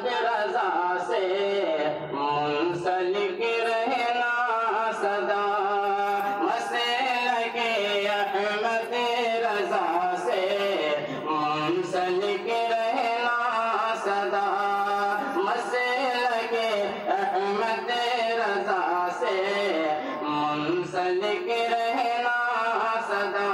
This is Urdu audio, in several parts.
احمد رضا سے منسلک رہنا سدا، مسلک احمد رضا سے منسلک رہنا سدا، مسلک احمد رضا سے منسلک رہنا سدا۔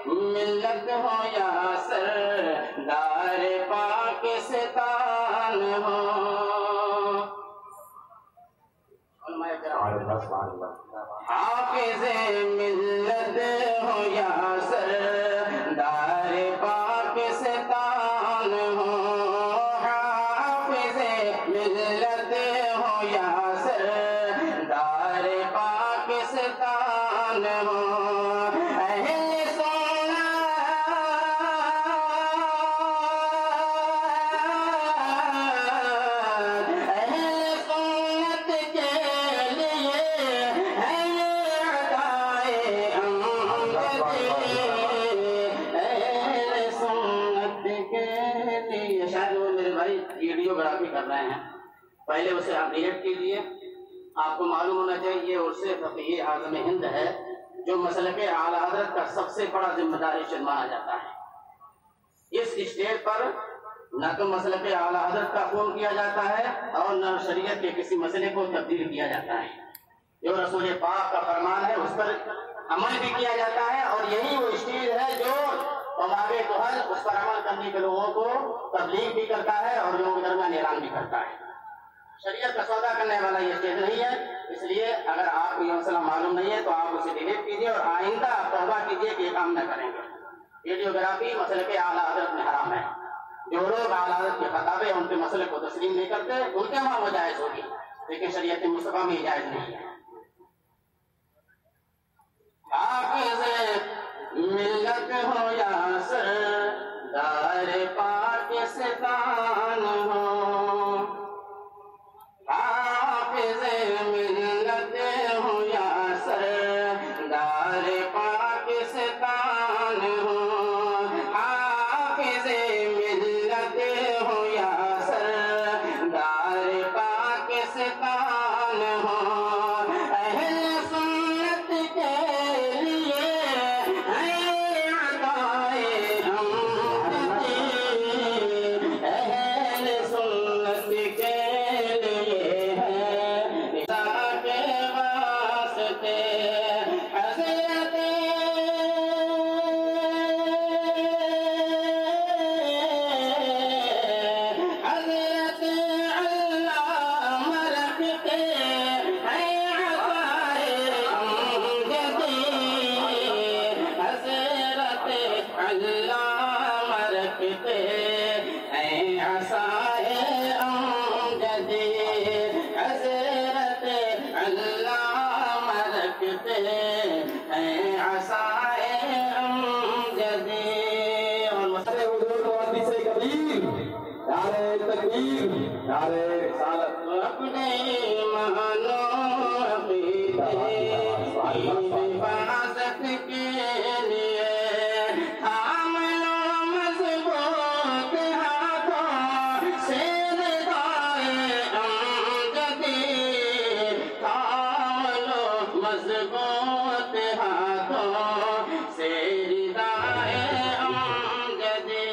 ملت ہو یا سردار پاکستان ہو، حافظ ملت ہو یا سردار پاکستان ہو، حافظ ملت ہو یا سردار پاکستان ہو، ویڈیوگرافی کر رہے ہیں، پہلے اسے آپ ریڈ کیجئے۔ آپ کو معلوم ہونا چاہیے یہ عرص فقیہ اعظم ہند ہے جو مسلک اعلیٰ حضرت کا سب سے بڑا ذمہ دار ارشد مانا جاتا ہے۔ اس اسٹیج پر نہ تو مسلک اعلیٰ حضرت کا خون کیا جاتا ہے اور نہ شریعت کے کسی مسئلے کو تبدیل کیا جاتا ہے، جو رسول پاک کا فرمان ہے اس پر عمل بھی کیا جاتا ہے، اور یہی وہ اسٹیج ہے جو مواقع تو حل اس پر عمل کرنے کے لوگوں کو تبلیغ بھی کرتا ہے اور لوگوں کے درمیان اعلان بھی کرتا ہے۔ شریعت کا سودا کرنے والا یہ اسٹیج نہیں ہے، اس لیے اگر آپ کو یہ مسئلہ معلوم نہیں ہے تو آپ اسے ڈیلیٹ کیجئے اور آئندہ توبہ کیجئے کہ یہ کام نہ کریں گے۔ ویڈیوگرافی مسلک اعلیٰ حضرت میں حرام ہے۔ جو لوگ اعلیٰ حضرت کے خطابے ان کے مسئلے کو تسلیم نہیں کرتے ان کے وہاں وہ جائز ہوگی، لیکن شریعت مصطفیٰ میں جائز نہیں ہے۔ حافظ ملت ہو یا سردار پاکستان ہو، حافظ ملت ہو یا سردار پاکستان ہو، حافظ ملت ہو یا سردار پاکستان ہو، اہل سنت کے لیے اہل سنت کے لیے ہے کے واسطے حضرت علامہ رکھتے ہیں عطائے امجدی، حضرت علامہ رکھتے ہیں عصائے امجدی، حضرت علامہ رکھتے ہیں عصائے امجدی۔ اور حضور کو حدیث کبیر، نعرہ تکبیر، نعرہ رسالت۔ اپنے مانو عقیدے کی حفاظت کے لیے تھام لو مضبوط ہاتھوں سے ردائے امجدی، تھام لو مضبوط ہاتھوں سے ردائے امجدی۔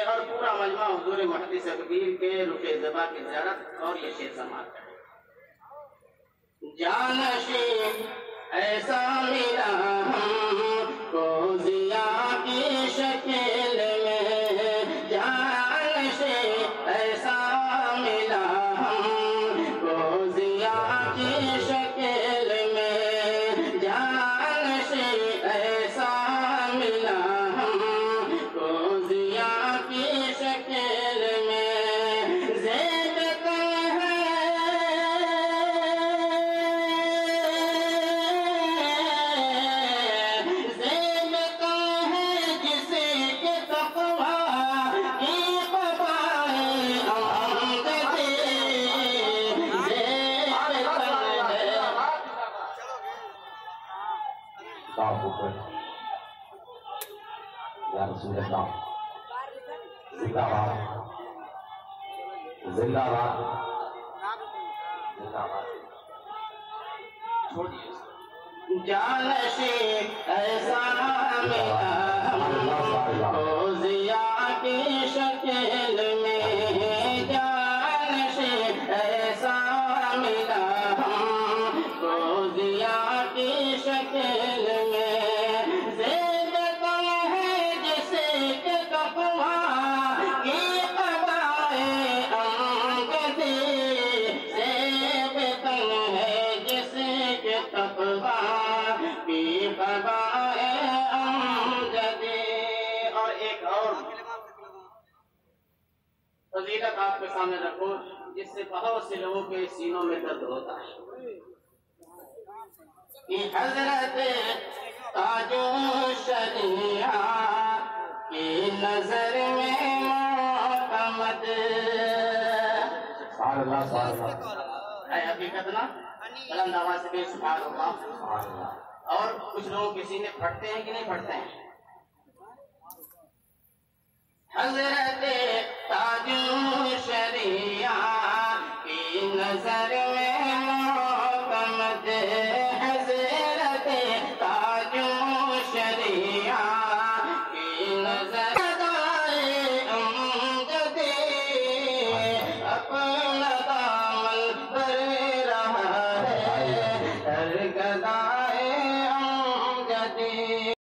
اور پورا مجمع حضور محدث کبیر کے رخ زبا کی زیارت اور یہ شعر سماعت کریں۔ جانشین ایسا ملا ہم کو ضیاء کی شکل میں، جانشین ایسا ملا ہم کو ضیاء کی شکل میں، جانشین یا رسول اللہ زندہ باد زندہ باد زندہ باد چھوڑیے جانشی ایسا ملا ہو ضیاء کی شکل میں جانشی ایسا ملا ہو ضیاء کی شکل میں زید تن ہے جس کے تقویٰ کی قبائے امجدی زید تن ہے جس کے تقویٰ کی قبائے امجدی. اور ایک اور فضیلت آپ کے سامنے رکھوں جس سے بہت سے لوگوں کے سینوں میں درد ہوتا ہے کہ حضرت تاج الشریعہ کی نظر میں معتمد سبحان اللہ سبحان اللہ ہے حقیقت نا بلند آواز سے بھی سبحان اللہ. سبحان اللہ اور کچھ لوگوں کے سینے پھٹتے ہیں کہ نہیں پھٹتے ہیں؟ حضرت تاج الشریعہ کی نظر